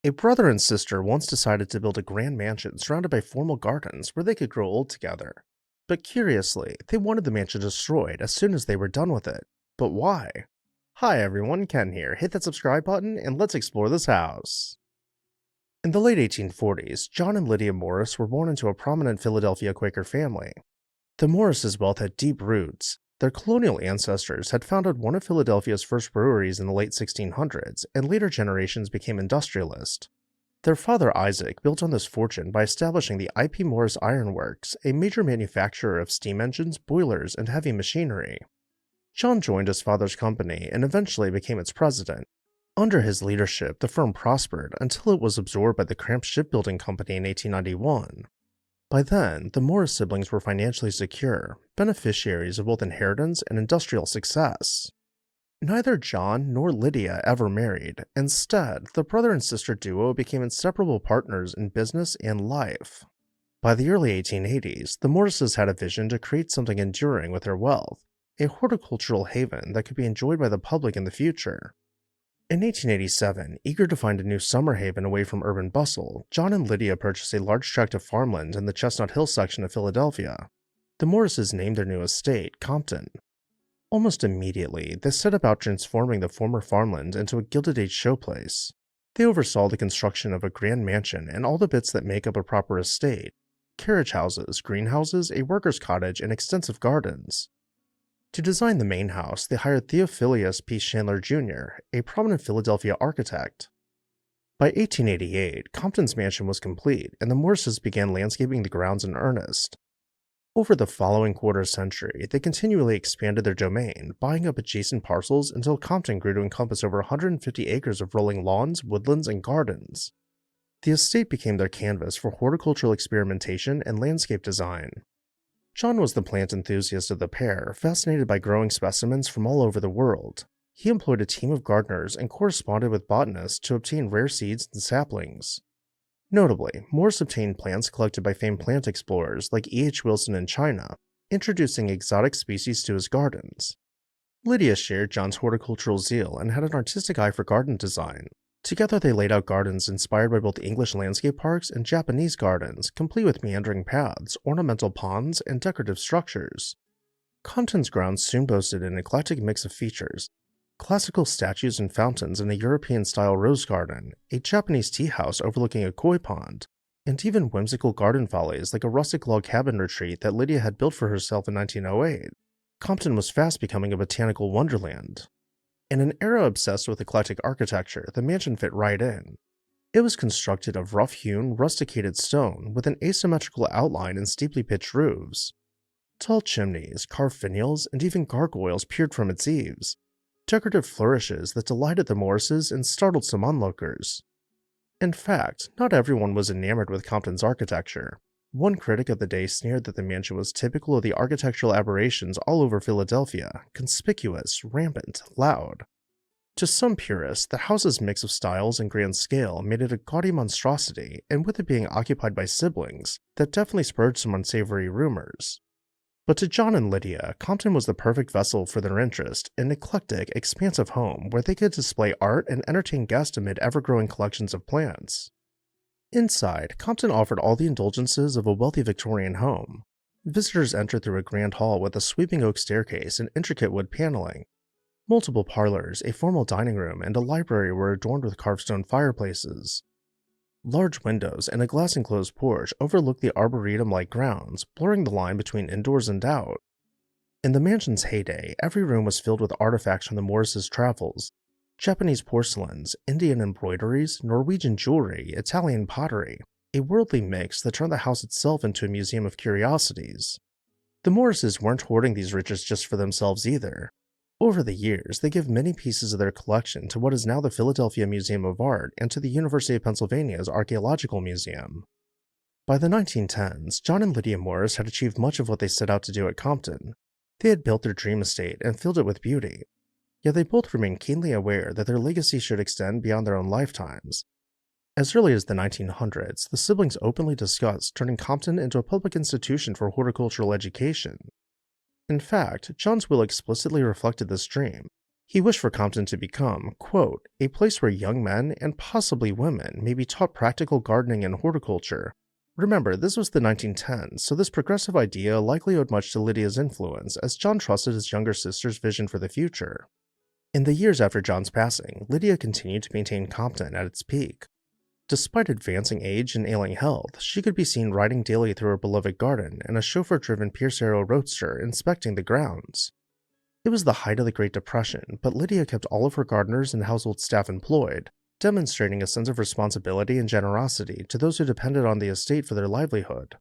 A brother and sister once decided to build a grand mansion surrounded by formal gardens where they could grow old together. But curiously, they wanted the mansion destroyed as soon as they were done with it. But why? Hi everyone, Ken here. Hit that subscribe button and let's explore this house. In the late 1840s, John and Lydia Morris were born into a prominent Philadelphia Quaker family. The Morrises' wealth had deep roots. Their colonial ancestors had founded one of Philadelphia's first breweries in the late 1600s, and later generations became industrialists. Their father Isaac built on this fortune by establishing the I.P. Morris Iron Works, a major manufacturer of steam engines, boilers, and heavy machinery. John joined his father's company and eventually became its president. Under his leadership, the firm prospered until it was absorbed by the Cramp Shipbuilding Company in 1891. By then, the Morris siblings were financially secure, beneficiaries of both inheritance and industrial success. Neither John nor Lydia ever married. Instead, the brother and sister duo became inseparable partners in business and life. By the early 1880s, the Morrises had a vision to create something enduring with their wealth, a horticultural haven that could be enjoyed by the public in the future. In 1887, eager to find a new summer haven away from urban bustle, John and Lydia purchased a large tract of farmland in the Chestnut Hill section of Philadelphia. The Morrises named their new estate Compton. Almost immediately, they set about transforming the former farmland into a Gilded Age showplace. They oversaw the construction of a grand mansion and all the bits that make up a proper estate: carriage houses, greenhouses, a worker's cottage, and extensive gardens. To design the main house, they hired Theophilus P. Chandler Jr., a prominent Philadelphia architect. By 1888, Compton's mansion was complete, and the Morrises began landscaping the grounds in earnest. Over the following quarter century, they continually expanded their domain, buying up adjacent parcels until Compton grew to encompass over 150 acres of rolling lawns, woodlands, and gardens. The estate became their canvas for horticultural experimentation and landscape design. John was the plant enthusiast of the pair, fascinated by growing specimens from all over the world. He employed a team of gardeners and corresponded with botanists to obtain rare seeds and saplings. Notably, Morris obtained plants collected by famed plant explorers like E.H. Wilson in China, introducing exotic species to his gardens. Lydia shared John's horticultural zeal and had an artistic eye for garden design. Together they laid out gardens inspired by both English landscape parks and Japanese gardens, complete with meandering paths, ornamental ponds, and decorative structures. Compton's grounds soon boasted an eclectic mix of features: classical statues and fountains in a European-style rose garden, a Japanese tea house overlooking a koi pond, and even whimsical garden follies like a rustic log cabin retreat that Lydia had built for herself in 1908. Compton was fast becoming a botanical wonderland. In an era obsessed with eclectic architecture, the mansion fit right in. It was constructed of rough-hewn, rusticated stone with an asymmetrical outline and steeply pitched roofs. Tall chimneys, carved finials, and even gargoyles peered from its eaves, decorative flourishes that delighted the Morrises and startled some onlookers. In fact, not everyone was enamored with Compton's architecture. One critic of the day sneered that the mansion was typical of the architectural aberrations all over Philadelphia: conspicuous, rampant, loud. To some purists, the house's mix of styles and grand scale made it a gaudy monstrosity, and with it being occupied by siblings, that definitely spurred some unsavory rumors. But to John and Lydia, Compton was the perfect vessel for their interest, an eclectic, expansive home where they could display art and entertain guests amid ever-growing collections of plants. Inside, Compton offered all the indulgences of a wealthy Victorian home. Visitors entered through a grand hall with a sweeping oak staircase and intricate wood paneling. Multiple parlors, a formal dining room, and a library were adorned with carved stone fireplaces. Large windows and a glass-enclosed porch overlooked the Arboretum-like grounds, blurring the line between indoors and out. In the mansion's heyday, every room was filled with artifacts from the Morrises' travels: Japanese porcelains, Indian embroideries, Norwegian jewelry, Italian pottery, a worldly mix that turned the house itself into a museum of curiosities. The Morrises weren't hoarding these riches just for themselves either. Over the years, they gave many pieces of their collection to what is now the Philadelphia Museum of Art and to the University of Pennsylvania's Archaeological Museum. By the 1910s, John and Lydia Morris had achieved much of what they set out to do at Compton. They had built their dream estate and filled it with beauty. Yet they both remained keenly aware that their legacy should extend beyond their own lifetimes. As early as the 1900s, the siblings openly discussed turning Compton into a public institution for horticultural education. In fact, John's will explicitly reflected this dream. He wished for Compton to become, quote, a place where young men and possibly women may be taught practical gardening and horticulture. Remember, this was the 1910s, so this progressive idea likely owed much to Lydia's influence, as John trusted his younger sister's vision for the future. In the years after John's passing, Lydia continued to maintain Compton at its peak. Despite advancing age and ailing health, she could be seen riding daily through her beloved garden in a chauffeur-driven Pierce Arrow roadster inspecting the grounds. It was the height of the Great Depression, but Lydia kept all of her gardeners and household staff employed, demonstrating a sense of responsibility and generosity to those who depended on the estate for their livelihood.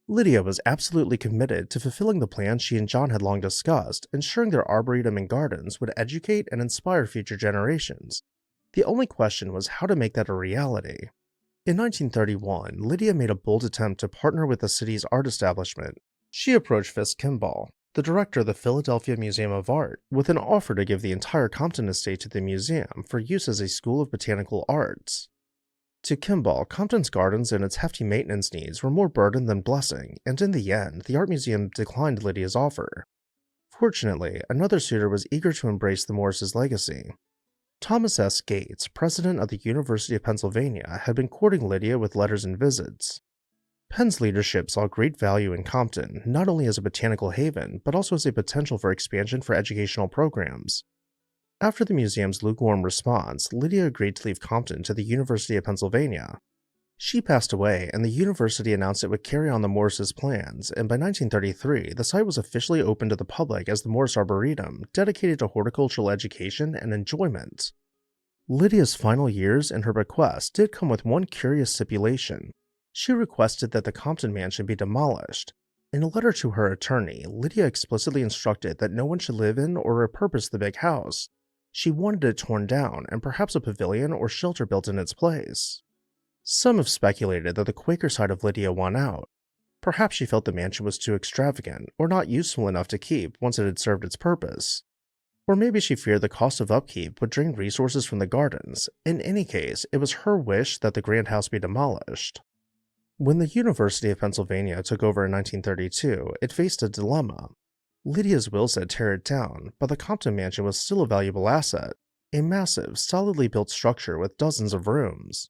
Lydia was absolutely committed to fulfilling the plans she and John had long discussed, ensuring their arboretum and gardens would educate and inspire future generations. The only question was how to make that a reality. In 1931, Lydia made a bold attempt to partner with the city's art establishment. She approached Fisk Kimball, the director of the Philadelphia Museum of Art, with an offer to give the entire Compton estate to the museum for use as a school of botanical arts. To Kimball, Compton's gardens and its hefty maintenance needs were more burden than blessing, and in the end, the art museum declined Lydia's offer. Fortunately, another suitor was eager to embrace the Morrises' legacy. Thomas S. Gates, president of the University of Pennsylvania, had been courting Lydia with letters and visits. Penn's leadership saw great value in Compton, not only as a botanical haven, but also as a potential for expansion for educational programs. After the museum's lukewarm response, Lydia agreed to leave Compton to the University of Pennsylvania. She passed away, and the university announced it would carry on the Morrises' plans, and by 1933, the site was officially open to the public as the Morris Arboretum, dedicated to horticultural education and enjoyment. Lydia's final years and her bequest did come with one curious stipulation. She requested that the Compton mansion be demolished. In a letter to her attorney, Lydia explicitly instructed that no one should live in or repurpose the big house. She wanted it torn down and perhaps a pavilion or shelter built in its place. Some have speculated that the Quaker side of Lydia won out. Perhaps she felt the mansion was too extravagant or not useful enough to keep once it had served its purpose. Or maybe she feared the cost of upkeep would drain resources from the gardens. In any case, it was her wish that the grand house be demolished. When the University of Pennsylvania took over in 1932, it faced a dilemma. Lydia's will said tear it down, but the Compton mansion was still a valuable asset, a massive, solidly built structure with dozens of rooms.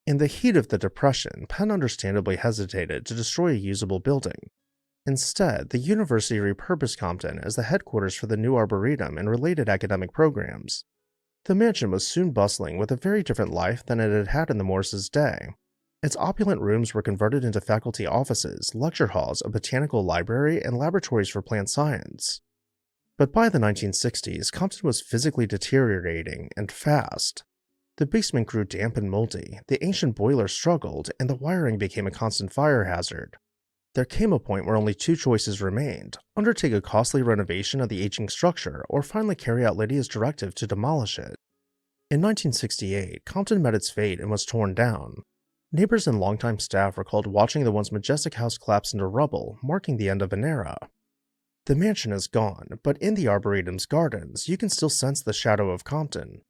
In the heat of the Depression, Penn understandably hesitated to destroy a usable building. Instead, the university repurposed Compton as the headquarters for the new Arboretum and related academic programs. The mansion was soon bustling with a very different life than it had had in the Morrises' day. Its opulent rooms were converted into faculty offices, lecture halls, a botanical library, and laboratories for plant science. But by the 1960s, Compton was physically deteriorating, and fast. The basement grew damp and moldy, the ancient boiler struggled, and the wiring became a constant fire hazard. There came a point where only two choices remained: undertake a costly renovation of the aging structure, or finally carry out Lydia's directive to demolish it. In 1968, Compton met its fate and was torn down. Neighbors and longtime staff recalled watching the once majestic house collapse into rubble, marking the end of an era. The mansion is gone, but in the Arboretum's gardens, you can still sense the shadow of Compton.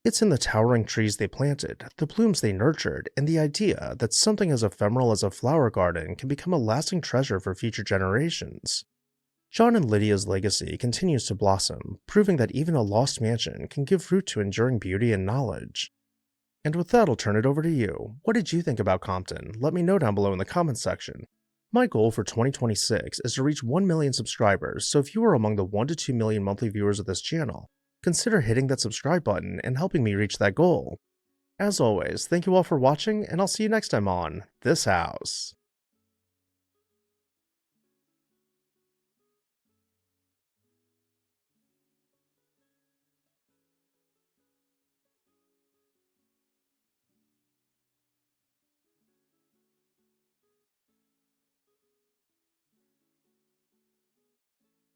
It's in the towering trees they planted, the blooms they nurtured, and the idea that something as ephemeral as a flower garden can become a lasting treasure for future generations. John and Lydia's legacy continues to blossom, proving that even a lost mansion can give fruit to enduring beauty and knowledge. And with that, I'll turn it over to you. What did you think about Compton? Let me know down below in the comments section. My goal for 2026 is to reach 1 million subscribers, so if you are among the 1 to 2 million monthly viewers of this channel, consider hitting that subscribe button and helping me reach that goal. As always, thank you all for watching, and I'll see you next time on This House.